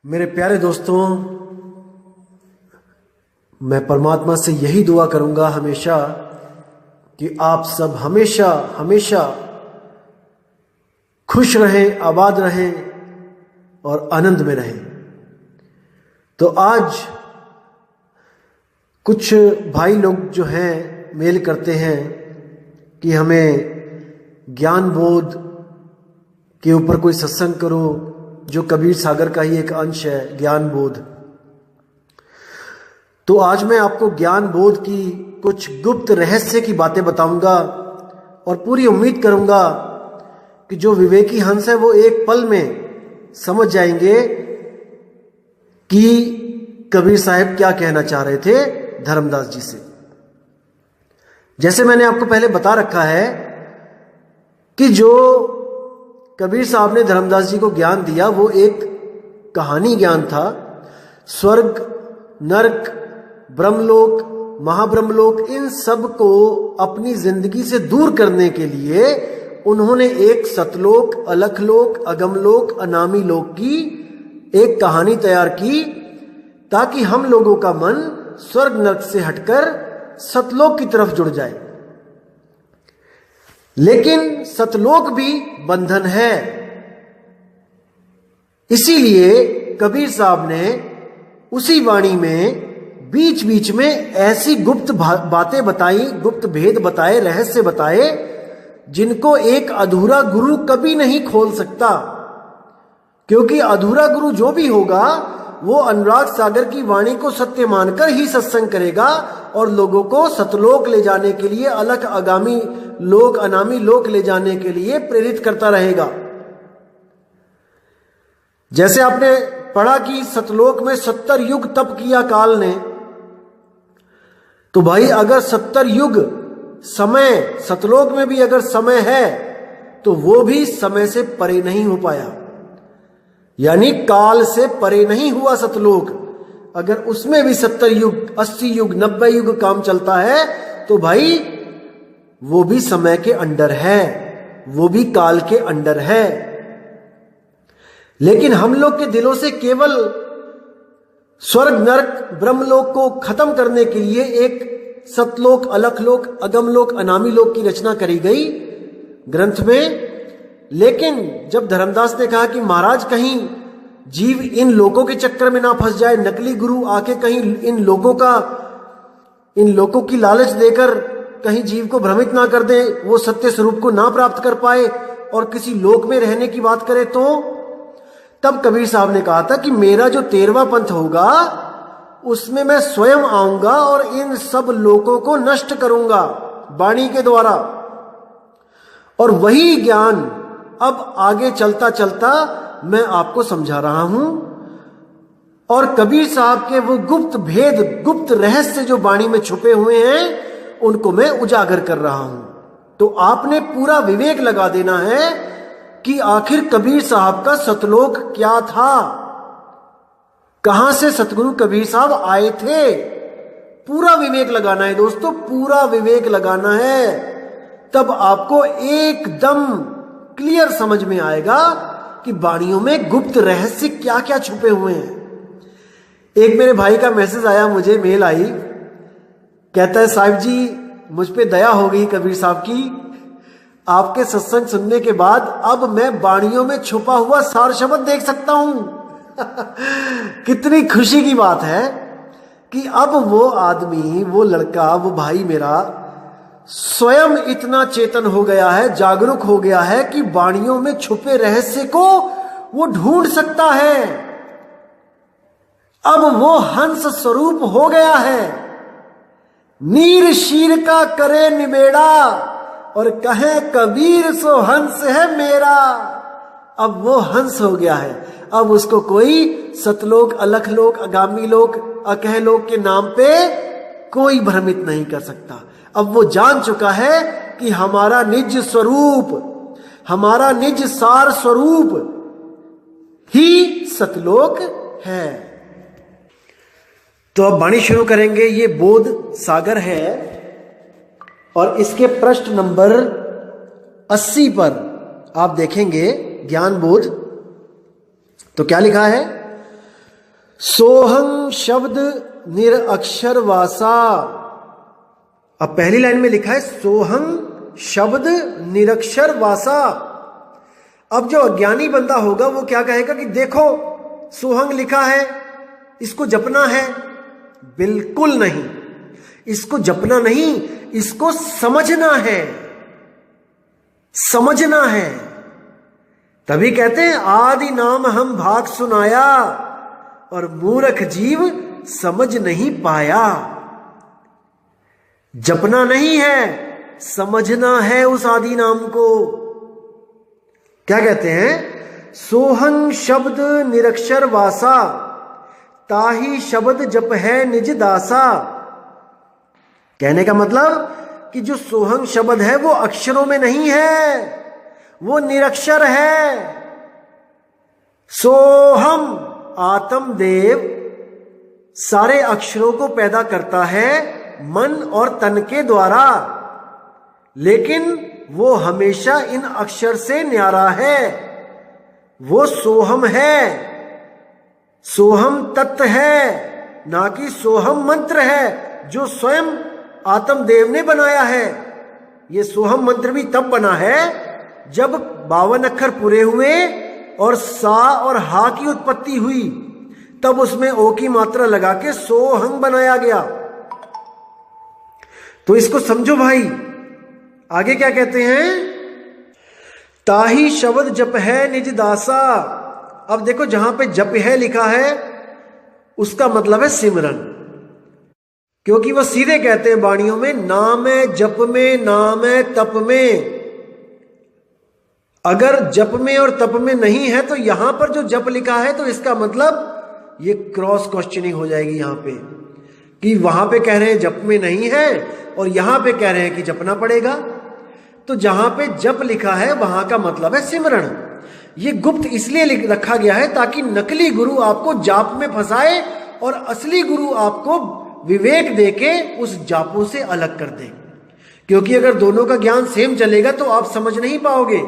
मेरे प्यारे दोस्तों, मैं परमात्मा से यही दुआ करूंगा हमेशा कि आप सब हमेशा हमेशा खुश रहें, आबाद रहें और आनंद में रहें। तो आज कुछ भाई लोग जो हैं मेल करते हैं कि हमें ज्ञान बोध के ऊपर कोई सत्संग करो, जो कबीर सागर का ही एक अंश है ज्ञान बोध। तो आज मैं आपको ज्ञान बोध की कुछ गुप्त रहस्य की बातें बताऊंगा और पूरी उम्मीद करूंगा कि जो विवेकी हंस है वो एक पल में समझ जाएंगे कि कबीर साहब क्या कहना चाह रहे थे धर्मदास जी से। जैसे मैंने आपको पहले बता रखा है कि जो कबीर साहब ने धर्मदास जी को ज्ञान दिया वो एक कहानी ज्ञान था। स्वर्ग, नरक, ब्रह्मलोक, महाब्रह्मलोक, इन सब को अपनी जिंदगी से दूर करने के लिए उन्होंने एक सतलोक, अलखलोक, अगमलोक, अनामी लोक की एक कहानी तैयार की ताकि हम लोगों का मन स्वर्ग नरक से हटकर सतलोक की तरफ जुड़ जाए। लेकिन सतलोक भी बंधन है। इसीलिए कबीर साहब ने उसी वाणी में बीच बीच में ऐसी गुप्त बातें बताई, गुप्त भेद बताए, रहस्य बताए जिनको एक अधूरा गुरु कभी नहीं खोल सकता। क्योंकि अधूरा गुरु जो भी होगा वो अनुराग सागर की वाणी को सत्य मानकर ही सत्संग करेगा और लोगों को सतलोक ले जाने के लिए, अलख, आगामी लोक, अनामी लोक ले जाने के लिए प्रेरित करता रहेगा। जैसे आपने पढ़ा कि सतलोक में 70 युग तप किया काल ने, तो भाई अगर 70 युग समय सतलोक में भी अगर समय है तो वो भी समय से परे नहीं हो पाया, यानी काल से परे नहीं हुआ सतलोक। अगर उसमें भी 70 युग, 80 युग, 90 युग काम चलता है तो भाई वो भी समय के अंडर है, वो भी काल के अंडर है। लेकिन हम लोग के दिलों से केवल स्वर्ग, नरक, ब्रह्मलोक को खत्म करने के लिए एक सतलोक, अलखलोक, अगमलोक, अनामी लोक की रचना करी गई ग्रंथ में। लेकिन जब धर्मदास ने कहा कि महाराज कहीं जीव इन लोकों के चक्कर में ना फंस जाए, नकली गुरु आके कहीं इन लोकों की लालच देकर कहीं जीव को भ्रमित ना कर दे, वो सत्य स्वरूप को ना प्राप्त कर पाए और किसी लोक में रहने की बात करे, तो तब कबीर साहब ने कहा था कि मेरा जो 13वां पंथ होगा उसमें मैं स्वयं आऊंगा और इन सब लोकों को नष्ट करूंगा वाणी के द्वारा। और वही ज्ञान अब आगे चलता चलता मैं आपको समझा रहा हूं और कबीर साहब के वो गुप्त भेद, गुप्त रहस्य जो वाणी में छुपे हुए हैं उनको मैं उजागर कर रहा हूं। तो आपने पूरा विवेक लगा देना है कि आखिर कबीर साहब का सतलोक क्या था, कहां से सतगुरु कबीर साहब आए थे। पूरा विवेक लगाना है दोस्तों, पूरा विवेक लगाना है, तब आपको एकदम क्लियर समझ में आएगा कि वाणियों में गुप्त रहस्य क्या क्या छुपे हुए हैं। एक मेरे भाई का मैसेज आया, मुझे मेल आई, कहता है साहिब जी मुझ पे दया हो गई कबीर साहब की, आपके सत्संग सुनने के बाद अब मैं वाणियों में छुपा हुआ सार शब्द देख सकता हूं। कितनी खुशी की बात है कि अब वो आदमी, वो लड़का, वो भाई मेरा स्वयं इतना चेतन हो गया है, जागरूक हो गया है कि वाणियों में छुपे रहस्य को वो ढूंढ सकता है। अब वो हंस स्वरूप हो गया है। नीर शीर का करे निबेड़ा और कहे कबीर सो हंस है मेरा। अब वो हंस हो गया है। अब उसको कोई सतलोक, अलखलोक, आगामी लोक, अकहलोक के नाम पे कोई भ्रमित नहीं कर सकता। अब वो जान चुका है कि हमारा निज स्वरूप, हमारा निज सार स्वरूप ही सतलोक है। तो अब वाणी शुरू करेंगे। ये बोध सागर है और इसके पृष्ठ नंबर 80 पर आप देखेंगे ज्ञान बोध। तो क्या लिखा है? सोहं शब्द निरअक्षर वासा। अब पहली लाइन में लिखा है सोहं शब्द निरक्षर वासा। अब जो अज्ञानी बंदा होगा वो क्या कहेगा कि देखो सोहंग लिखा है, इसको जपना है। बिल्कुल नहीं, इसको जपना नहीं, इसको समझना है, समझना है। तभी कहते हैं आदि नाम हम भाग सुनाया और मूर्ख जीव समझ नहीं पाया। जपना नहीं है, समझना है उस आदि नाम को। क्या कहते हैं? सोहं शब्द निरक्षर वासा, ताही शब्द जप है निज दासा। कहने का मतलब कि जो सोहं शब्द है वो अक्षरों में नहीं है, वो निरक्षर है। सोहम आत्मदेव सारे अक्षरों को पैदा करता है मन और तन के द्वारा, लेकिन वो हमेशा इन अक्षर से न्यारा है। वो सोहम है, सोहम तत्व है, ना कि सोहम मंत्र है जो स्वयं आत्मदेव ने बनाया है। ये सोहम मंत्र भी तब बना है जब 52 अक्षर पूरे हुए और सा और हा की उत्पत्ति हुई, तब उसमें ओ की मात्रा लगा के सोहंग बनाया गया। तो इसको समझो भाई। आगे क्या कहते हैं? ताही शब्द जप है निज दासा। अब देखो जहां पे जप है लिखा है उसका मतलब है सिमरन, क्योंकि वो सीधे कहते हैं वाणियों में नाम है जप में, नाम है तप में। अगर जप में और तप में नहीं है तो यहां पर जो जप लिखा है तो इसका मतलब ये क्रॉस क्वेश्चनिंग हो जाएगी यहां पे, कि वहां पे कह रहे हैं जप में नहीं है और यहां पे कह रहे हैं कि जपना पड़ेगा। तो जहां पे जप लिखा है वहां का मतलब है सिमरण। ये गुप्त इसलिए रखा गया है ताकि नकली गुरु आपको जाप में फंसाए और असली गुरु आपको विवेक देके उस जापों से अलग कर दे। क्योंकि अगर दोनों का ज्ञान सेम चलेगा तो आप समझ नहीं पाओगे।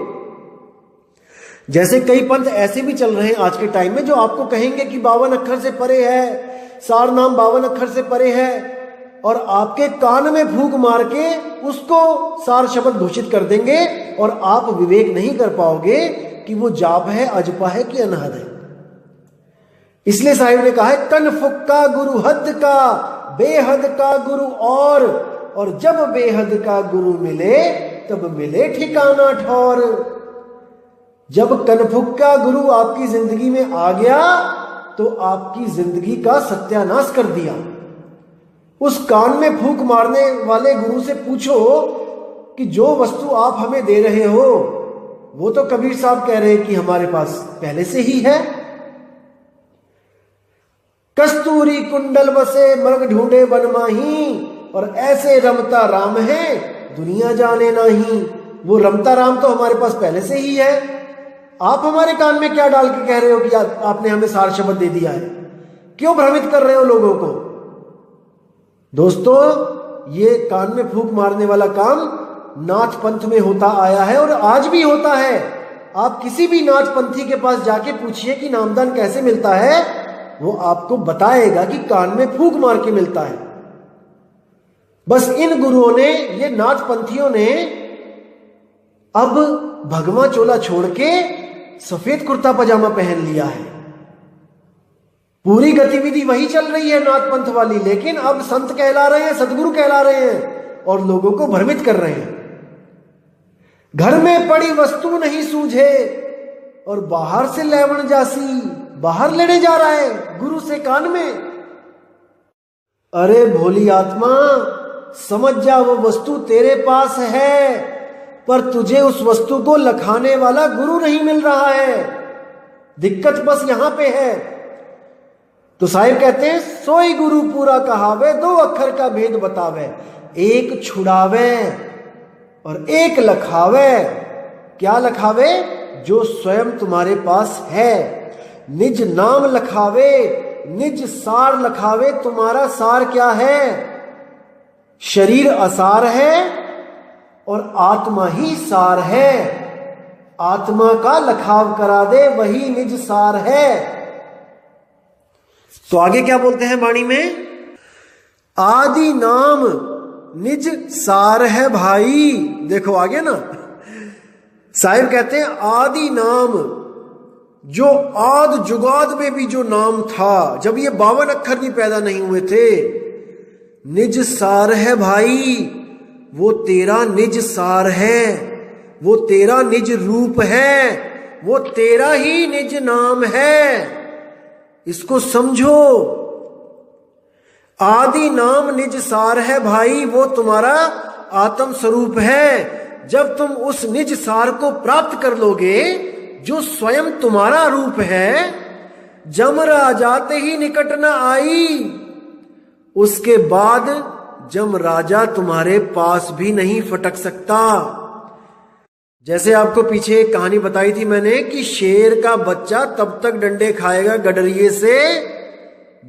जैसे कई पंथ ऐसे भी चल रहे हैं आज के टाइम में जो आपको कहेंगे कि 52 अक्षर से परे है, सार नाम 52 अक्षर से परे है, और आपके कान में फूंक मार के उसको सार शब्द घोषित कर देंगे और आप विवेक नहीं कर पाओगे कि वो जाप है, अजपा है कि अनहद है। इसलिए साहिब ने कहा है तन फुक्का गुरु हद का, बेहद का गुरु और जब बेहद का गुरु मिले तब मिले ठिकाना ठौर। जब कनफुक्का गुरु आपकी जिंदगी में आ गया तो आपकी जिंदगी का सत्यानाश कर दिया। उस कान में फूंक मारने वाले गुरु से पूछो कि जो वस्तु आप हमें दे रहे हो वो तो कबीर साहब कह रहे हैं कि हमारे पास पहले से ही है। कस्तूरी कुंडल बसे मृग ढूंढे बनमाही, और ऐसे रमता राम है दुनिया जाने नहीं। वो रमता राम तो हमारे पास पहले से ही है। आप हमारे कान में क्या डाल के कह रहे हो कि आपने हमें सार शब्द दे दिया है? क्यों भ्रमित कर रहे हो लोगों को? दोस्तों, ये कान में फूंक मारने वाला काम नाथ पंथ में होता आया है और आज भी होता है। आप किसी भी नाथ पंथी के पास जाके पूछिए कि नामदान कैसे मिलता है, वो आपको बताएगा कि कान में फूंक मार के मिलता है। बस इन गुरुओं ने, ये नाथ पंथियों ने अब भगवा चोला छोड़ के सफेद कुर्ता पजामा पहन लिया है। पूरी गतिविधि वही चल रही है नाथ पंथ वाली, लेकिन अब संत कहला रहे हैं, सदगुरु कहला रहे हैं और लोगों को भ्रमित कर रहे हैं। घर में पड़ी वस्तु नहीं सूझे और बाहर से लेवन जासी, बाहर लेने जा रहा है गुरु से कान में। अरे भोली आत्मा, समझ जा वो वस्तु तेरे पास है, पर तुझे उस वस्तु को लखाने वाला गुरु नहीं मिल रहा है। दिक्कत बस यहां पे है। तो साहिब कहते हैं सोई गुरु पूरा कहावे, 2 अक्षर का भेद बतावे, एक छुड़ावे और एक लखावे। क्या लखावे? जो स्वयं तुम्हारे पास है। निज नाम लखावे, निज सार लखावे। तुम्हारा सार क्या है? शरीर असार है और आत्मा ही सार है। आत्मा का लखाव करा दे, वही निज सार है। तो आगे क्या बोलते हैं वाणी में, आदि नाम निज सार है भाई। देखो आगे ना, साहिब कहते हैं आदि नाम, जो आद जुगाद में भी जो नाम था, जब ये 52 अक्षर भी पैदा नहीं हुए थे, निज सार है भाई, वो तेरा निज सार है, वो तेरा निज रूप है, वो तेरा ही निज नाम है। इसको समझो, आदि नाम निज सार है भाई, वो तुम्हारा आत्म स्वरूप है। जब तुम उस निज सार को प्राप्त कर लोगे, जो स्वयं तुम्हारा रूप है, जमरा जाते ही निकट न आई, उसके बाद जम राजा तुम्हारे पास भी नहीं फटक सकता। जैसे आपको पीछे एक कहानी बताई थी मैंने कि शेर का बच्चा तब तक डंडे खाएगा गडरिये से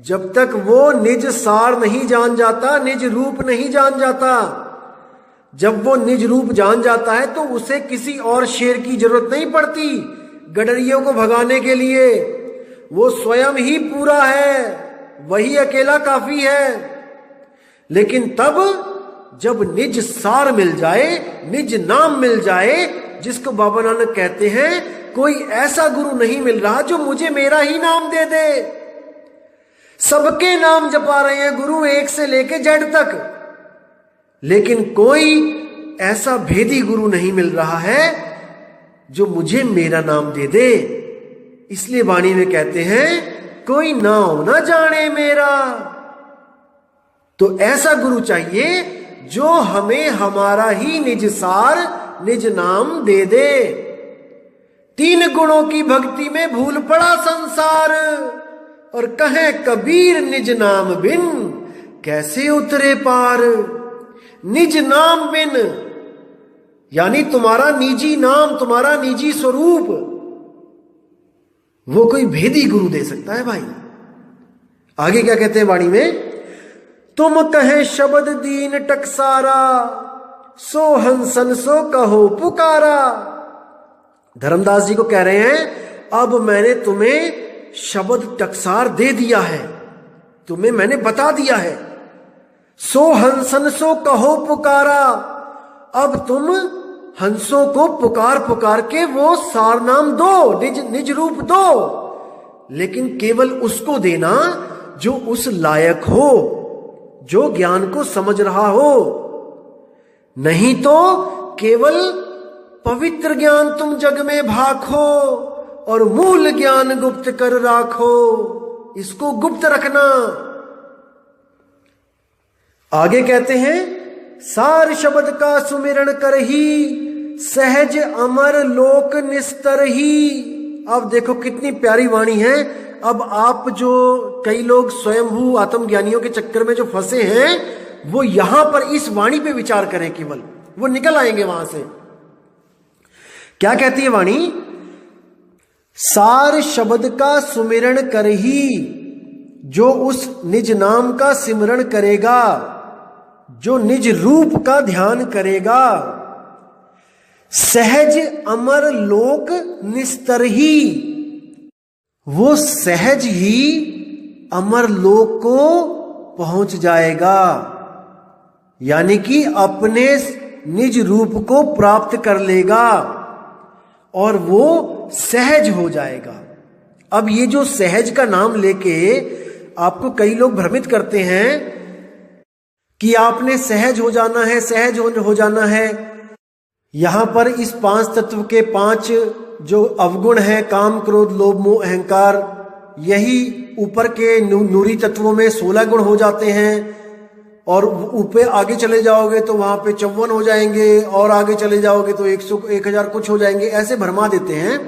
जब तक वो निज सार नहीं जान जाता, निज रूप नहीं जान जाता। जब वो निज रूप जान जाता है तो उसे किसी और शेर की जरूरत नहीं पड़ती गडरियों को भगाने के लिए। वो स्वयं ही पूरा है, वही अकेला काफी है। लेकिन तब जब निज सार मिल जाए, निज नाम मिल जाए, जिसको बाबा नानक कहते हैं कोई ऐसा गुरु नहीं मिल रहा जो मुझे मेरा ही नाम दे दे। सबके नाम जपा रहे हैं गुरु, एक से लेके जेड तक, लेकिन कोई ऐसा भेदी गुरु नहीं मिल रहा है जो मुझे मेरा नाम दे दे। इसलिए वाणी में कहते हैं कोई नाम ना जाने मेरा। तो ऐसा गुरु चाहिए जो हमें हमारा ही निज सार, निज नाम दे दे। 3 गुणों की भक्ति में भूल पड़ा संसार, और कहे कबीर निज नाम बिन कैसे उतरे पार। निज नाम बिन यानी तुम्हारा निजी नाम, तुम्हारा निजी स्वरूप, वो कोई भेदी गुरु दे सकता है भाई। आगे क्या कहते हैं वाणी में, तुम कहे शब्द दीन टकसारा, सो हंसन सो कहो पुकारा। धर्मदास जी को कह रहे हैं अब मैंने तुम्हें शब्द टकसार दे दिया है, तुम्हें मैंने बता दिया है। सो हंसन सो कहो पुकारा, अब तुम हंसों को पुकार पुकार के वो सार नाम दो, निज रूप दो, लेकिन केवल उसको देना जो उस लायक हो, जो ज्ञान को समझ रहा हो। नहीं तो केवल पवित्र ज्ञान तुम जग में भाखो और मूल ज्ञान गुप्त कर राखो। इसको गुप्त रखना। आगे कहते हैं सार शब्द का सुमिरन कर ही, सहज अमर लोक निस्तर ही। अब देखो कितनी प्यारी वाणी है। अब आप जो कई लोग स्वयंभू आत्मज्ञानियों के चक्कर में जो फंसे हैं, वो यहां पर इस वाणी पे विचार करें, केवल वो निकल आएंगे वहां से। क्या कहती है वाणी, सार शब्द का सुमिरन कर ही, जो उस निज नाम का सिमरण करेगा, जो निज रूप का ध्यान करेगा, सहज अमर लोक निस्तर ही, वो सहज ही अमर लोक को पहुंच जाएगा। यानी कि अपने निज रूप को प्राप्त कर लेगा और वो सहज हो जाएगा। अब ये जो सहज का नाम लेके आपको कई लोग भ्रमित करते हैं कि आपने सहज हो जाना है, सहज हो जाना है। यहां पर इस 5 तत्व के 5 जो अवगुण हैं, काम क्रोध लोभ मोह अहंकार, यही ऊपर के नूरी तत्वों में 16 गुण हो जाते हैं। और ऊपर आगे चले जाओगे तो वहां पे 54 हो जाएंगे, और आगे चले जाओगे तो 1000 कुछ हो जाएंगे। ऐसे भरमा देते हैं।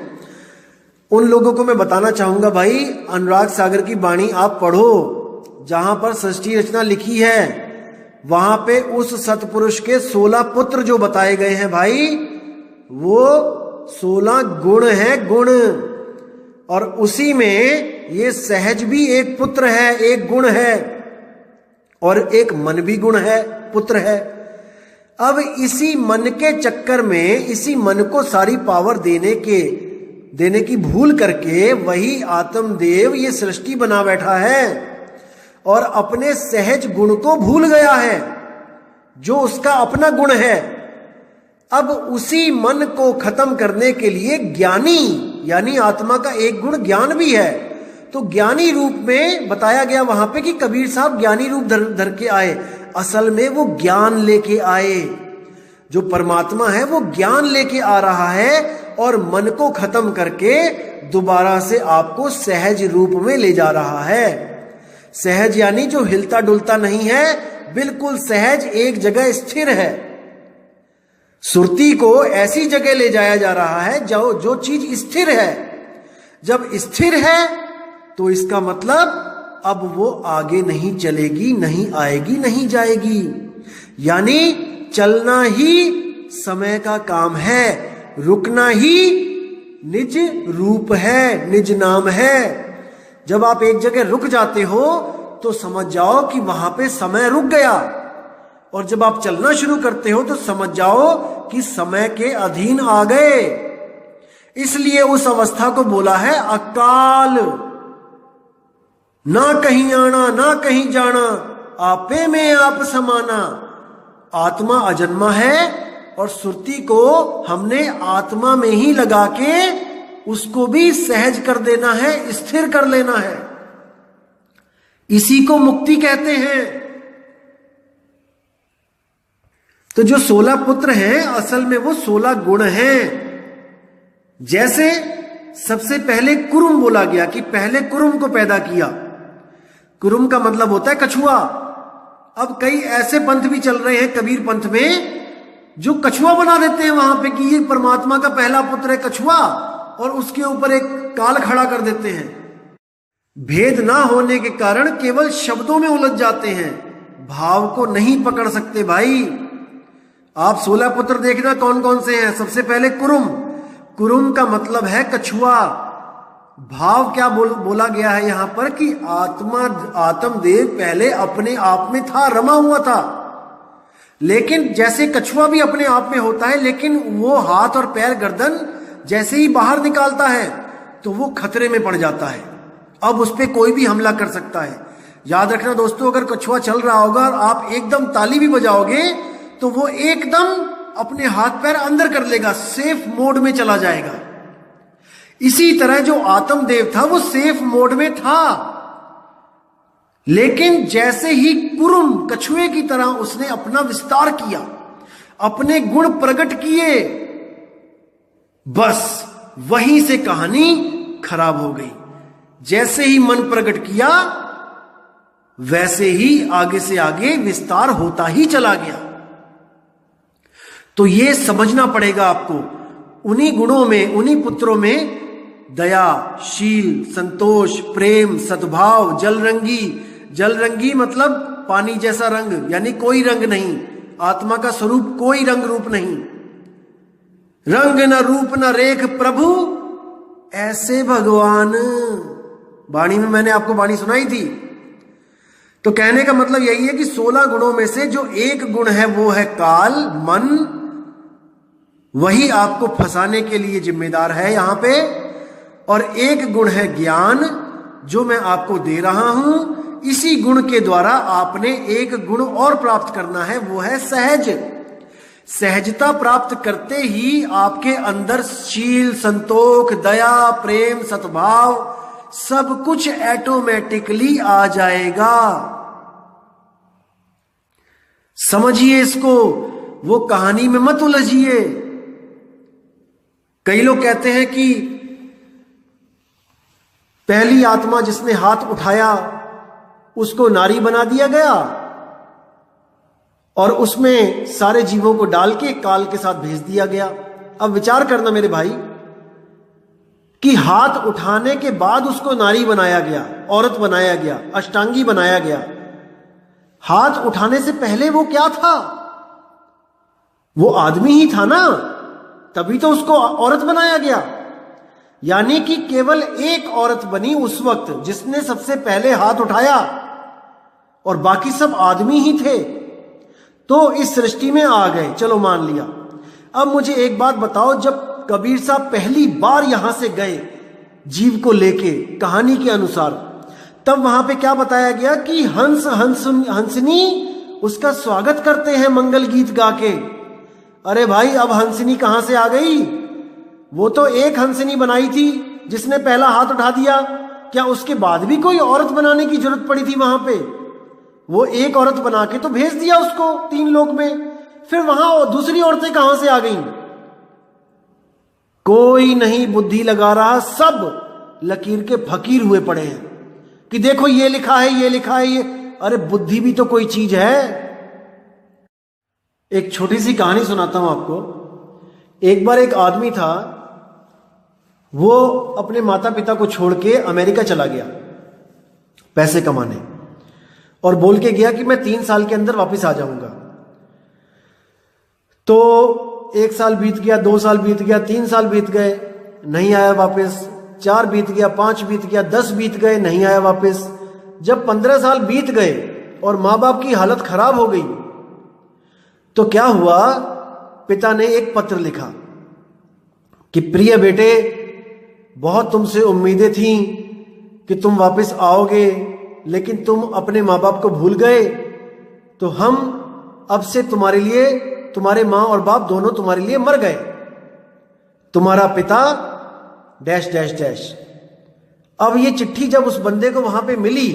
उन लोगों को मैं बताना चाहूंगा भाई, अनुराग सागर की वाणी आप पढ़ो, जहां पर सृष्टि रचना लिखी है वहां पे उस सतपुरुष के 16 पुत्र जो बताए गए हैं भाई, वो 16 गुण है, गुण। और उसी में ये सहज भी एक पुत्र है, एक गुण है, और एक मन भी गुण है, पुत्र है। अब इसी मन के चक्कर में, इसी मन को सारी पावर देने के देने की भूल करके वही आत्मदेव ये सृष्टि बना बैठा है और अपने सहज गुण को भूल गया है, जो उसका अपना गुण है। अब उसी मन को खत्म करने के लिए ज्ञानी, यानी आत्मा का एक गुण ज्ञान भी है, तो ज्ञानी रूप में बताया गया वहां पे कि कबीर साहब ज्ञानी रूप धर के आए। असल में वो ज्ञान लेके आए, जो परमात्मा है वो ज्ञान लेके आ रहा है और मन को खत्म करके दोबारा से आपको सहज रूप में ले जा रहा है। सहज यानी जो हिलता डुलता नहीं है, बिल्कुल सहज एक जगह स्थिर है। सुरती को ऐसी जगह ले जाया जा रहा है जो चीज स्थिर है। जब स्थिर है तो इसका मतलब अब वो आगे नहीं चलेगी, नहीं आएगी, नहीं जाएगी। यानी चलना ही समय का काम है, रुकना ही निज रूप है, निज नाम है। जब आप एक जगह रुक जाते हो तो समझ जाओ कि वहां पे समय रुक गया, और जब आप चलना शुरू करते हो तो समझ जाओ कि समय के अधीन आ गए। इसलिए उस अवस्था को बोला है अकाल। ना कहीं आना ना कहीं जाना, आपे में आप समाना। आत्मा अजन्मा है और सुरती को हमने आत्मा में ही लगा के उसको भी सहज कर देना है, स्थिर कर लेना है। इसी को मुक्ति कहते हैं। तो जो 16 पुत्र हैं असल में वो 16 गुण हैं। जैसे सबसे पहले कुरुम बोला गया कि पहले कुरुम को पैदा किया। कुरुम का मतलब होता है कछुआ। अब कई ऐसे पंथ भी चल रहे हैं कबीर पंथ में जो कछुआ बना देते हैं वहां पे कि ये परमात्मा का पहला पुत्र है कछुआ, और उसके ऊपर एक काल खड़ा कर देते हैं। भेद ना होने के कारण केवल शब्दों में उलझ जाते हैं, भाव को नहीं पकड़ सकते भाई। आप 16 पुत्र देखना कौन कौन से हैं। सबसे पहले कुरुम। कुरुम का मतलब है कछुआ। भाव क्या बोला गया है यहां पर कि आत्मदेव पहले अपने आप में था, रमा हुआ था। लेकिन जैसे कछुआ भी अपने आप में होता है, लेकिन वो हाथ और पैर गर्दन जैसे ही बाहर निकालता है तो वो खतरे में पड़ जाता है। अब उस पर कोई भी हमला कर सकता है। याद रखना दोस्तों, अगर कछुआ चल रहा होगा और आप एकदम ताली भी बजाओगे तो वो एकदम अपने हाथ पैर अंदर कर लेगा, सेफ मोड में चला जाएगा। इसी तरह जो आत्मदेव था वो सेफ मोड में था, लेकिन जैसे ही कुरुम कछुए की तरह उसने अपना विस्तार किया, अपने गुण प्रकट किए, बस वहीं से कहानी खराब हो गई। जैसे ही मन प्रकट किया वैसे ही आगे से आगे विस्तार होता ही चला गया। तो ये समझना पड़ेगा आपको। उन्हीं गुणों में, उन्हीं पुत्रों में दया, शील, संतोष, प्रेम, सद्भाव, जलरंगी। जलरंगी मतलब पानी जैसा रंग, यानी कोई रंग नहीं। आत्मा का स्वरूप कोई रंग रूप नहीं। रंग न रूप न रेख प्रभु ऐसे भगवान। वाणी में मैंने आपको वाणी सुनाई थी। तो कहने का मतलब यही है कि 16 गुणों में से जो एक गुण है वो है काल, मन। वही आपको फंसाने के लिए जिम्मेदार है यहां पे। और एक गुण है ज्ञान, जो मैं आपको दे रहा हूं। इसी गुण के द्वारा आपने एक गुण और प्राप्त करना है, वो है सहज। सहजता प्राप्त करते ही आपके अंदर शील, संतोष, दया, प्रेम, सद्भाव सब कुछ ऑटोमेटिकली आ जाएगा। समझिए इसको, वो कहानी में मत उलझिए। कई लोग कहते हैं कि पहली आत्मा जिसने हाथ उठाया उसको नारी बना दिया गया और उसमें सारे जीवों को डाल के काल के साथ भेज दिया गया। अब विचार करना मेरे भाई कि हाथ उठाने के बाद उसको नारी बनाया गया, औरत बनाया गया, अष्टांगी बनाया गया। हाथ उठाने से पहले वो क्या था? वो आदमी ही था ना, तभी तो उसको औरत बनाया गया। यानी कि केवल एक औरत बनी उस वक्त जिसने सबसे पहले हाथ उठाया, और बाकी सब आदमी ही थे। तो इस सृष्टि में आ गए, चलो मान लिया। अब मुझे एक बात बताओ, जब कबीर साहब पहली बार यहां से गए जीव को लेके कहानी के अनुसार, तब वहां पे क्या बताया गया कि हंस हंसनी उसका स्वागत करते हैं मंगल गीत गा के। अरे भाई, अब हंसनी कहां से आ गई? वो तो एक हंसनी बनाई थी जिसने पहला हाथ उठा दिया। क्या उसके बाद भी कोई औरत बनाने की जरूरत पड़ी थी वहां पे? वो एक औरत बना के तो भेज दिया उसको 3 लोक में। फिर वहां दूसरी औरतें कहां से आ गईं? कोई नहीं बुद्धि लगा रहा, सब लकीर के फकीर हुए पड़े हैं कि देखो ये लिखा है, ये लिखा है, ये। अरे बुद्धि भी तो कोई चीज है। एक छोटी सी कहानी सुनाता हूं आपको। एक बार एक आदमी था, वो अपने माता पिता को छोड़ के अमेरिका चला गया पैसे कमाने, और बोल के गया कि मैं 3 साल के अंदर वापस आ जाऊंगा। तो 1 साल बीत गया, 2 साल बीत गया, 3 साल बीत गए, नहीं आया वापस। 4 बीत गया, 5 बीत गया, 10 बीत गए, नहीं आया वापस। जब 15 साल बीत गए और मां बाप की हालत खराब हो गई, तो क्या हुआ, पिता ने एक पत्र लिखा कि प्रिय बेटे, बहुत तुमसे उम्मीदें थीं कि तुम वापस आओगे, लेकिन तुम अपने मां बाप को भूल गए। तो हम अब से तुम्हारे लिए, तुम्हारे मां और बाप दोनों तुम्हारे लिए मर गए। तुम्हारा पिता डैश डैश डैश। अब ये चिट्ठी जब उस बंदे को वहां पे मिली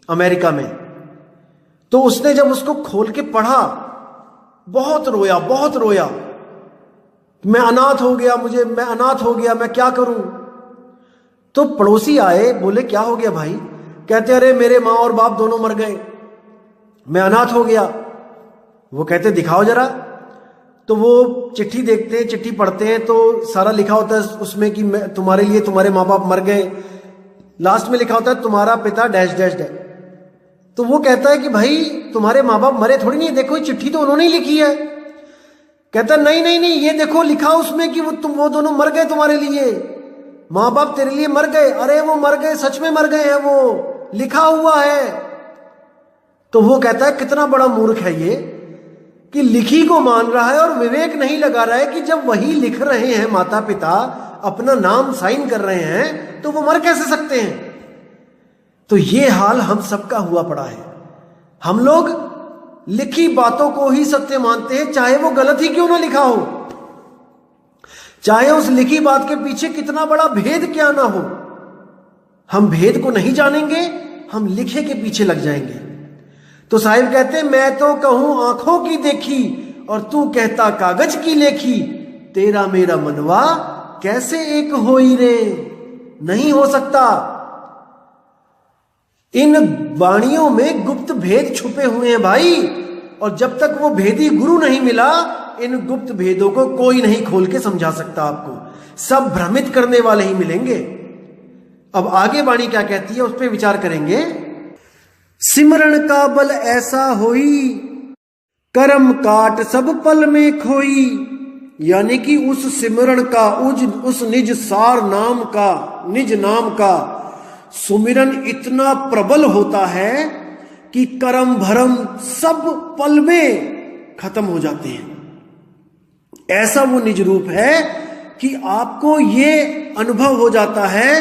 अमेरिका में, तो उसने जब उसको खोल के पढ़ा, बहुत रोया, बहुत रोया। मैं अनाथ हो गया, मैं अनाथ हो गया, मैं क्या करूं? तो पड़ोसी आए, बोले क्या हो गया भाई? कहते अरे मेरे मां और बाप दोनों मर गए, मैं अनाथ हो गया। वो कहते दिखाओ जरा। तो वो चिट्ठी देखते हैं, चिट्ठी पढ़ते हैं, तो सारा लिखा होता है उसमें कि तुम्हारे लिए तुम्हारे माँ बाप मर गए। लास्ट में लिखा होता है तुम्हारा पिता डैश डैश डैश। तो वो कहता है कि भाई तुम्हारे माँ बाप मरे थोड़ी नहीं, देखो चिट्ठी तो उन्होंने ही लिखी है। कहता नहीं नहीं नहीं, ये देखो लिखा उसमें कि वो दोनों मर गए तुम्हारे लिए, माँ बाप तेरे लिए मर गए। अरे वो मर गए, सच में मर गए हैं, वो लिखा हुआ है। तो वो कहता है कितना बड़ा मूर्ख है ये, कि लिखी को मान रहा है और विवेक नहीं लगा रहा है कि जब वही लिख रहे हैं माता पिता, अपना नाम साइन कर रहे हैं, तो वो मर कैसे सकते हैं? तो ये हाल हम सबका हुआ पड़ा है। हम लोग लिखी बातों को ही सत्य मानते हैं, चाहे वो गलत ही क्यों ना लिखा हो, चाहे उस लिखी बात के पीछे कितना बड़ा भेद क्या ना हो। हम भेद को नहीं जानेंगे, हम लिखे के पीछे लग जाएंगे। तो साहिब कहते मैं तो कहूं आंखों की देखी और तू कहता कागज की लेखी, तेरा मेरा मनवा कैसे एक होई रे? नहीं हो सकता। इन वाणियों में गुप्त भेद छुपे हुए हैं भाई, और जब तक वो भेदी गुरु नहीं मिला, इन गुप्त भेदों को कोई नहीं खोल के समझा सकता आपको। सब भ्रमित करने वाले ही मिलेंगे। अब आगे वाणी क्या कहती है, उस पर विचार करेंगे। सिमरण का बल ऐसा होई, कर्म काट सब पल में खोई। यानी कि उस सिमरण का, उस निज सार नाम का, निज नाम का सुमिरन इतना प्रबल होता है कि कर्म भरम सब पल में खत्म हो जाते हैं। ऐसा वो निज रूप है कि आपको ये अनुभव हो जाता है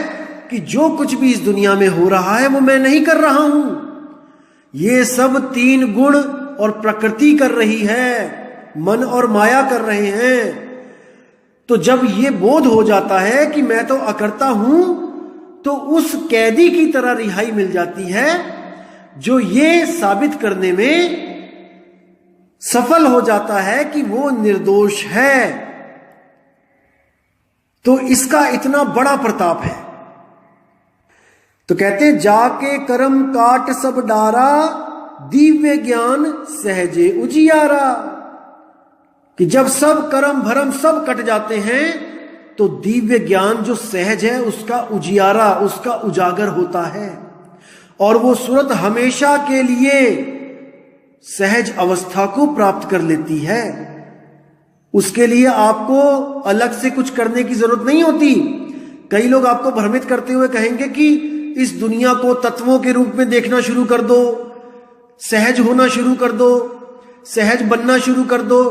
कि जो कुछ भी इस दुनिया में हो रहा है वो मैं नहीं कर रहा हूं, ये सब 3 गुण और प्रकृति कर रही है, मन और माया कर रहे हैं। तो जब ये बोध हो जाता है कि मैं तो अकर्ता हूं, तो उस कैदी की तरह रिहाई मिल जाती है जो ये साबित करने में सफल हो जाता है कि वो निर्दोष है। तो इसका इतना बड़ा प्रताप है। तो कहते हैं जाके कर्म काट सब डारा, दिव्य ज्ञान सहजे उजियारा। कि जब सब कर्म भरम सब कट जाते हैं, तो दिव्य ज्ञान जो सहज है उसका उजियारा, उसका उजागर होता है, और वो सूरत हमेशा के लिए सहज अवस्था को प्राप्त कर लेती है। उसके लिए आपको अलग से कुछ करने की जरूरत नहीं होती। कई लोग आपको भ्रमित करते हुए कहेंगे कि इस दुनिया को तत्वों के रूप में देखना शुरू कर दो, सहज होना शुरू कर दो, सहज बनना शुरू कर दो।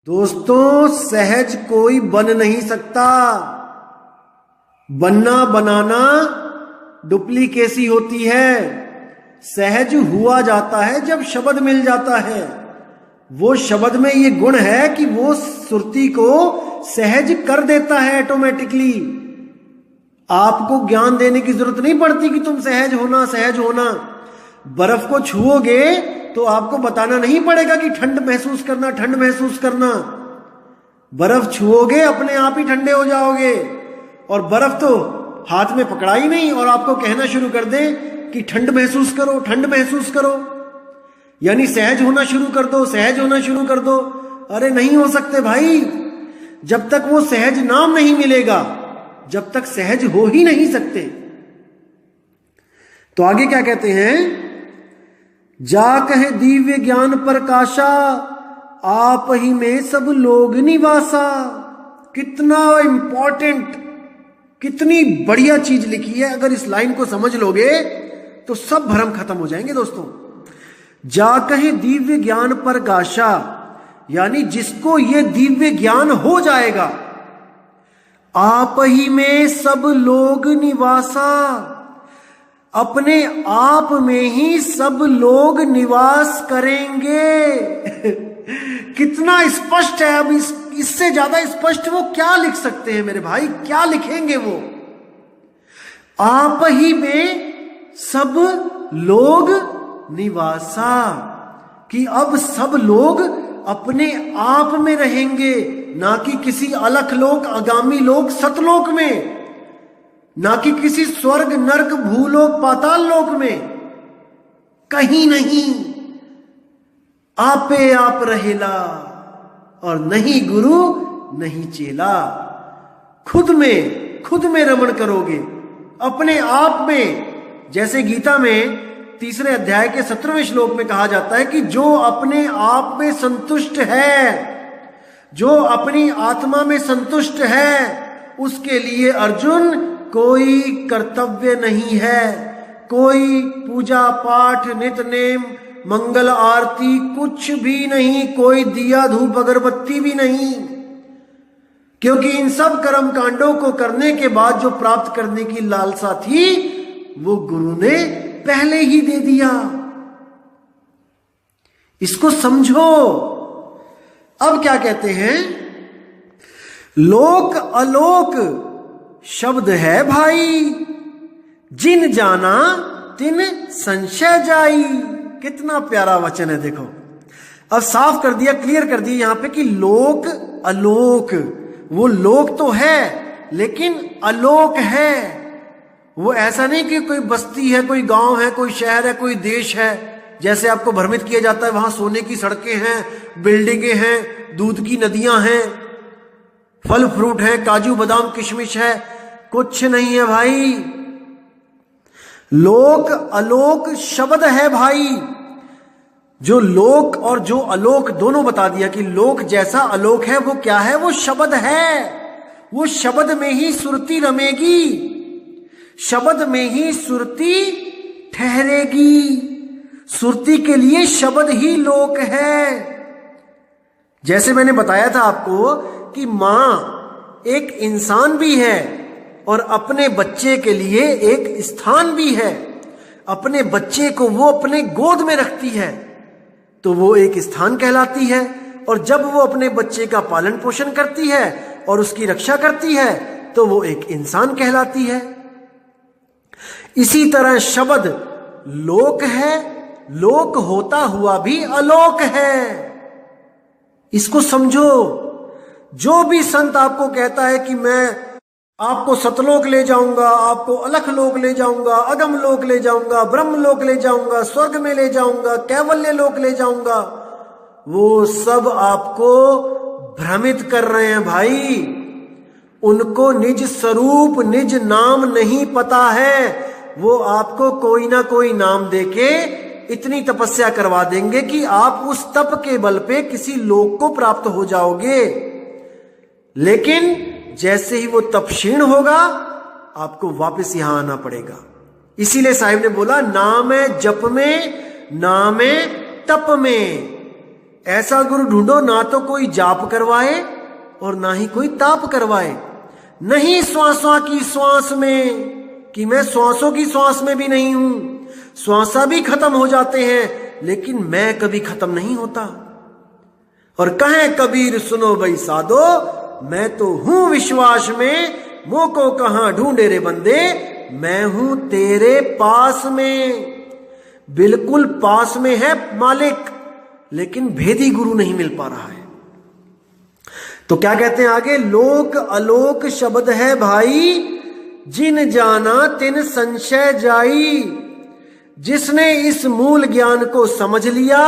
दोस्तों, सहज कोई बन नहीं सकता। बनना बनाना डुप्लीकेसी होती है। सहज हुआ जाता है जब शब्द मिल जाता है। वो शब्द में ये गुण है कि वो सुरती को सहज कर देता है ऑटोमेटिकली। आपको ज्ञान देने की जरूरत नहीं पड़ती कि तुम सहज होना सहज होना। बर्फ को छुओगे तो आपको बताना नहीं पड़ेगा कि ठंड महसूस करना ठंड महसूस करना। बर्फ छुओगे अपने आप ही ठंडे हो जाओगे। और बर्फ तो हाथ में पकड़ा ही नहीं और आपको कहना शुरू कर दे कि ठंड महसूस करो ठंड महसूस करो, यानी सहज होना शुरू कर दो सहज होना शुरू कर दो। अरे नहीं हो सकते भाई। जब तक वो सहज नाम नहीं मिलेगा, जब तक सहज हो ही नहीं सकते। तो आगे क्या कहते हैं, जा कहे दिव्य ज्ञान प्रकाशा, आप ही में सब लोग निवासा। कितना इंपॉर्टेंट, कितनी बढ़िया चीज लिखी है। अगर इस लाइन को समझ लोगे तो सब भ्रम खत्म हो जाएंगे दोस्तों। जा कहे दिव्य ज्ञान प्रकाशा, यानी जिसको ये दिव्य ज्ञान हो जाएगा, आप ही में सब लोग निवासा, अपने आप में ही सब लोग निवास करेंगे। कितना स्पष्ट है। अब इससे ज्यादा स्पष्ट वो क्या लिख सकते हैं मेरे भाई, क्या लिखेंगे वो। आप ही में सब लोग निवासा, कि अब सब लोग अपने आप में रहेंगे, ना कि किसी अलख लोक आगामी लोक सतलोक में, ना कि किसी स्वर्ग नरक भूलोक पाताल लोक में, कहीं नहीं। आपे आप रहेला और नहीं गुरु नहीं चेला। खुद में रमण करोगे अपने आप में। जैसे गीता में 3 अध्याय के 17वें श्लोक में कहा जाता है कि जो अपने आप में संतुष्ट है, जो अपनी आत्मा में संतुष्ट है, उसके लिए अर्जुन कोई कर्तव्य नहीं है, कोई पूजा पाठ नित नेम मंगल आरती कुछ भी नहीं, कोई दिया धूप अगरबत्ती भी नहीं। क्योंकि इन सब कर्म कांडों को करने के बाद जो प्राप्त करने की लालसा थी वो गुरु ने पहले ही दे दिया। इसको समझो। अब क्या कहते हैं, लोक अलोक शब्द है भाई, जिन जाना तिन संशय जाई। कितना प्यारा वचन है देखो। अब साफ कर दिया, क्लियर कर दिया यहां पे कि लोक अलोक, वो लोक तो है लेकिन अलोक है। वो ऐसा नहीं कि कोई बस्ती है, कोई गांव है, कोई शहर है, कोई देश है, जैसे आपको भ्रमित किया जाता है वहां सोने की सड़कें हैं, बिल्डिंगें हैं, दूध की नदियां हैं, फल फ्रूट है, काजू बादाम किशमिश है। कुछ नहीं है भाई। लोक अलोक शब्द है भाई। जो लोक और जो अलोक दोनों बता दिया कि लोक जैसा अलोक है वो क्या है, वो शब्द है। वो शब्द में ही सुरती रमेगी, शब्द में ही सुरती ठहरेगी। सुरती के लिए शब्द ही लोक है। जैसे मैंने बताया था आपको कि मां एक इंसान भी है और अपने बच्चे के लिए एक स्थान भी है। अपने बच्चे को वो अपने गोद में रखती है तो वो एक स्थान कहलाती है, और जब वो अपने बच्चे का पालन पोषण करती है और उसकी रक्षा करती है तो वो एक इंसान कहलाती है। इसी तरह शब्द लोक है, लोक होता हुआ भी अलोक है। इसको समझो। जो भी संत आपको कहता है कि मैं आपको सतलोक ले जाऊंगा, आपको अलख लोक ले जाऊंगा, अगम लोक ले जाऊंगा, ब्रह्म लोक ले जाऊंगा, स्वर्ग में ले जाऊंगा, कैवल्य लोक ले जाऊंगा, वो सब आपको भ्रमित कर रहे हैं भाई। उनको निज स्वरूप निज नाम नहीं पता है। वो आपको कोई ना कोई नाम देके इतनी तपस्या करवा देंगे कि आप उस तप के बल पे किसी लोक को प्राप्त हो जाओगे। लेकिन जैसे ही वो तप क्षीण होगा आपको वापस यहां आना पड़ेगा। इसीलिए साहिब ने बोला, नाम है जप में, नाम है तप में। ऐसा गुरु ढूंढो ना तो कोई जाप करवाए और ना ही कोई ताप करवाए। नहीं श्वासों की श्वास में, कि मैं श्वासों की श्वास में भी नहीं हूं, श्वासा भी खत्म हो जाते हैं लेकिन मैं कभी खत्म नहीं होता। और कहे कबीर सुनो भाई साधो, मैं तो हूं विश्वास में, मोको कहां ढूंढे रे बंदे, मैं हूं तेरे पास में। बिल्कुल पास में है मालिक, लेकिन भेदी गुरु नहीं मिल पा रहा है। तो क्या कहते हैं आगे, लोक अलोक शब्द है भाई, जिन जाना तिन संशय जाई। जिसने इस मूल ज्ञान को समझ लिया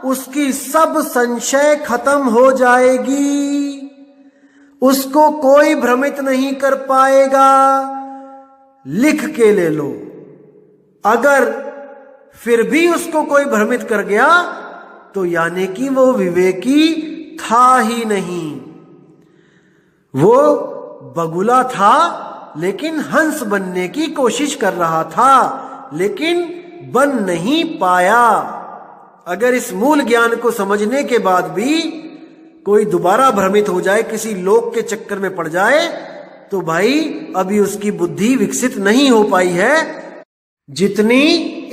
उसकी सब संशय खत्म हो जाएगी, उसको कोई भ्रमित नहीं कर पाएगा। लिख के ले लो, अगर फिर भी उसको कोई भ्रमित कर गया तो यानी कि वो विवेकी था ही नहीं। वो बगुला था लेकिन हंस बनने की कोशिश कर रहा था, लेकिन बन नहीं पाया। अगर इस मूल ज्ञान को समझने के बाद भी कोई दोबारा भ्रमित हो जाए, किसी लोक के चक्कर में पड़ जाए, तो भाई अभी उसकी बुद्धि विकसित नहीं हो पाई है जितनी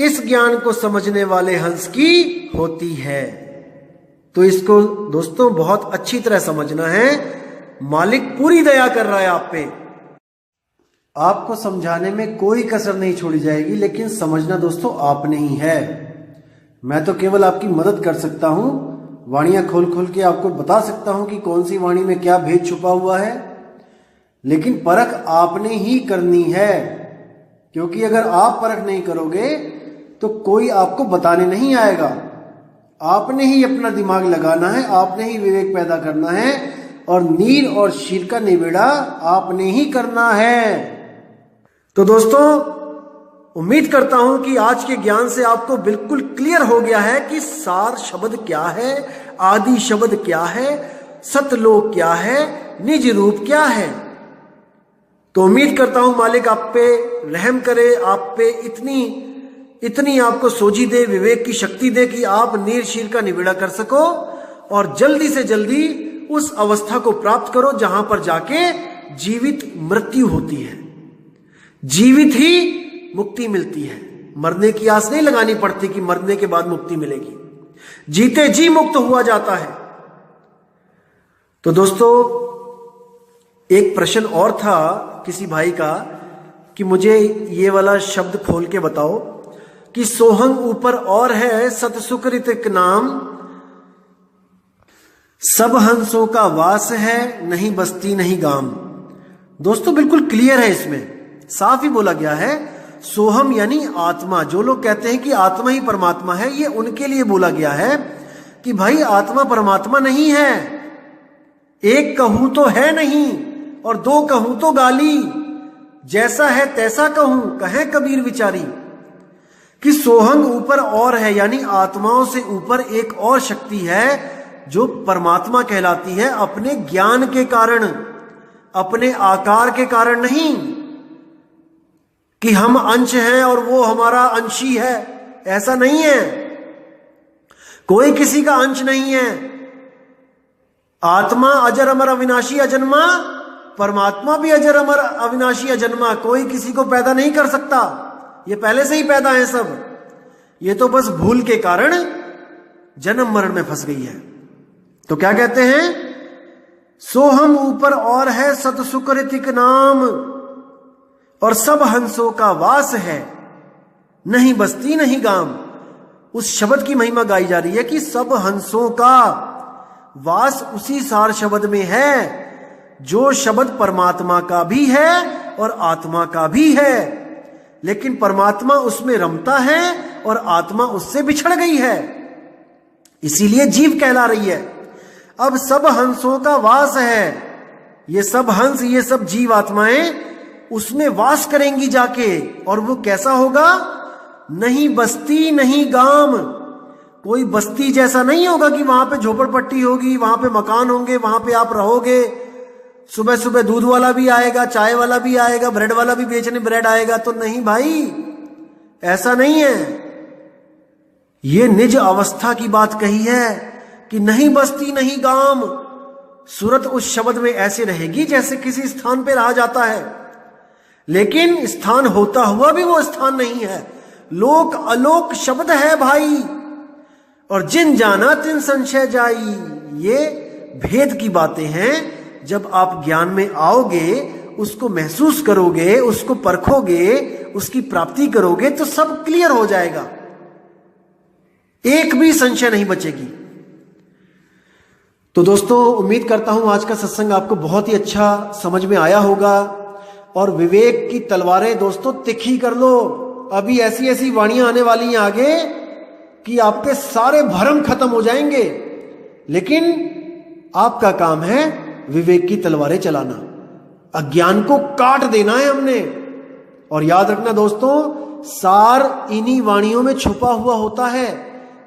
इस ज्ञान को समझने वाले हंस की होती है। तो इसको दोस्तों बहुत अच्छी तरह समझना है। मालिक पूरी दया कर रहा है आप पे, आपको समझाने में कोई कसर नहीं छोड़ी जाएगी, लेकिन समझना दोस्तों आपने ही है। मैं तो केवल आपकी मदद कर सकता हूं, वाणियां खोल खोल के आपको बता सकता हूं कि कौन सी वाणी में क्या भेद छुपा हुआ है, लेकिन परख आपने ही करनी है। क्योंकि अगर आप परख नहीं करोगे तो कोई आपको बताने नहीं आएगा। आपने ही अपना दिमाग लगाना है, आपने ही विवेक पैदा करना है, और नीर और शीर का निबेड़ा आपने ही करना है। तो दोस्तों, उम्मीद करता हूं कि आज के ज्ञान से आपको बिल्कुल क्लियर हो गया है कि सार शब्द क्या है, आदि शब्द क्या है, सतलोक क्या है, निज रूप क्या है। तो उम्मीद करता हूं मालिक आप पे रहम करे, आप पे इतनी आपको सोझी दे, विवेक की शक्ति दे कि आप नीर शीर का निबेड़ा कर सको और जल्दी से जल्दी उस अवस्था को प्राप्त करो जहां पर जाके जीवित मृत्यु होती है, जीवित ही मुक्ति मिलती है। मरने की आस नहीं लगानी पड़ती कि मरने के बाद मुक्ति मिलेगी, जीते जी मुक्त हुआ जाता है। तो दोस्तों, एक प्रश्न और था किसी भाई का कि मुझे ये वाला शब्द खोल के बताओ कि सोहंग ऊपर और है सतसुकृत नाम, सब हंसों का वास है, नहीं बस्ती नहीं गाम। दोस्तों बिल्कुल क्लियर है, इसमें साफ ही बोला गया है। सोहम यानी आत्मा। जो लोग कहते हैं कि आत्मा ही परमात्मा है, ये उनके लिए बोला गया है कि भाई आत्मा परमात्मा नहीं है। एक कहूं तो है नहीं और दो कहूं तो गाली, जैसा है तैसा कहूं कहे कबीर विचारी। कि सोहंग ऊपर और है यानी आत्माओं से ऊपर एक और शक्ति है जो परमात्मा कहलाती है, अपने ज्ञान के कारण, अपने आकार के कारण नहीं कि हम अंश हैं और वो हमारा अंशी है, ऐसा नहीं है। कोई किसी का अंश नहीं है। आत्मा अजर अमर अविनाशी अजन्मा, परमात्मा भी अजर अमर अविनाशी अजन्मा। कोई किसी को पैदा नहीं कर सकता, ये पहले से ही पैदा है सब। ये तो बस भूल के कारण जन्म मरण में फंस गई है। तो क्या कहते हैं, सोहम ऊपर और है सतसुकृतिक नाम, और सब हंसों का वास है, नहीं बस्ती नहीं गाम। उस शब्द की महिमा गाई जा रही है कि सब हंसों का वास उसी सार शब्द में है, जो शब्द परमात्मा का भी है और आत्मा का भी है। लेकिन परमात्मा उसमें रमता है और आत्मा उससे बिछड़ गई है, इसीलिए जीव कहला रही है। अब सब हंसों का वास है, ये सब हंस, ये सब जीव आत्माएं उसमें वास करेंगी जाके। और वो कैसा होगा, नहीं बस्ती नहीं गाम। कोई बस्ती जैसा नहीं होगा कि वहां पे झोपड़पट्टी होगी, वहां पे मकान होंगे, वहां पे आप रहोगे। सुबह सुबह दूध वाला भी आएगा, चाय वाला भी आएगा, ब्रेड वाला भी बेचने ब्रेड आएगा। तो नहीं भाई, ऐसा नहीं है। ये निज अवस्था की बात कही है। कि नहीं बस्ती नहीं गांव, सूरत उस शब्द में ऐसे रहेगी जैसे किसी स्थान पर रहा जाता है, लेकिन स्थान होता हुआ भी वो स्थान नहीं है। लोक अलोक शब्द है भाई, और जिन जाना तिन संशय जाई। ये भेद की बातें हैं। जब आप ज्ञान में आओगे, उसको महसूस करोगे, उसको परखोगे, उसकी प्राप्ति करोगे, तो सब क्लियर हो जाएगा, एक भी संशय नहीं बचेगी। तो दोस्तों, उम्मीद करता हूं आज का सत्संग आपको बहुत ही अच्छा समझ में आया होगा। और विवेक की तलवारें दोस्तों तिखी कर लो। अभी ऐसी ऐसी वाणियां आने वाली हैं आगे कि आपके सारे भ्रम खत्म हो जाएंगे, लेकिन आपका काम है विवेक की तलवारें चलाना, अज्ञान को काट देना है हमने। और याद रखना दोस्तों, सार इन्हीं वाणियों में छुपा हुआ होता है,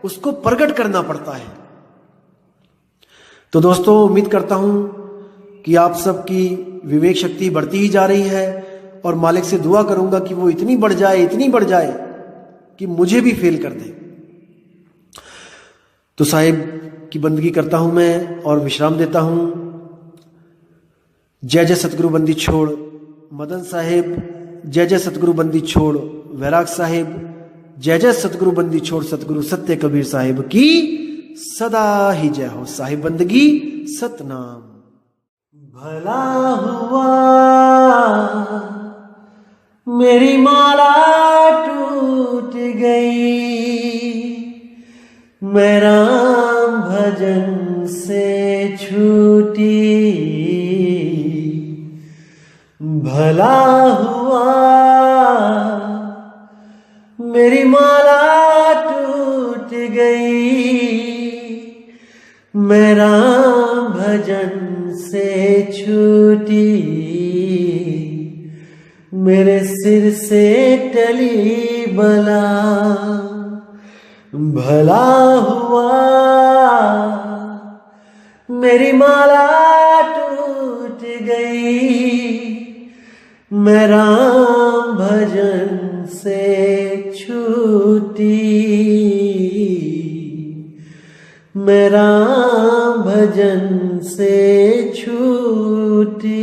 उसको प्रकट करना पड़ता है। तो दोस्तों, उम्मीद करता हूं कि आप सबकी विवेक शक्ति बढ़ती ही जा रही है, और मालिक से दुआ करूंगा कि वो इतनी बढ़ जाए, इतनी बढ़ जाए कि मुझे भी फेल कर दे। तो साहिब की बंदगी करता हूं मैं और विश्राम देता हूं। जय जय सतगुरु बंदी छोड़ मदन साहिब, जय जय सतगुरु बंदी छोड़ वैराग साहिब, जय जय सतगुरु बंदी छोड़ सतगुरु सत्य कबीर साहिब की सदा ही जय हो। साहिब बंदगी सतनाम। भला हुआ मेरी माला टूट गई, मैं राम भजन से छूटी। भला हुआ मेरी माला टूट गई, मैं राम भजन से छूटी। मेरे सिर से टली बला, भला हुआ मेरी माला टूट गई, मैं राम भजन से छूटी। मैं राम भजन से छूटी।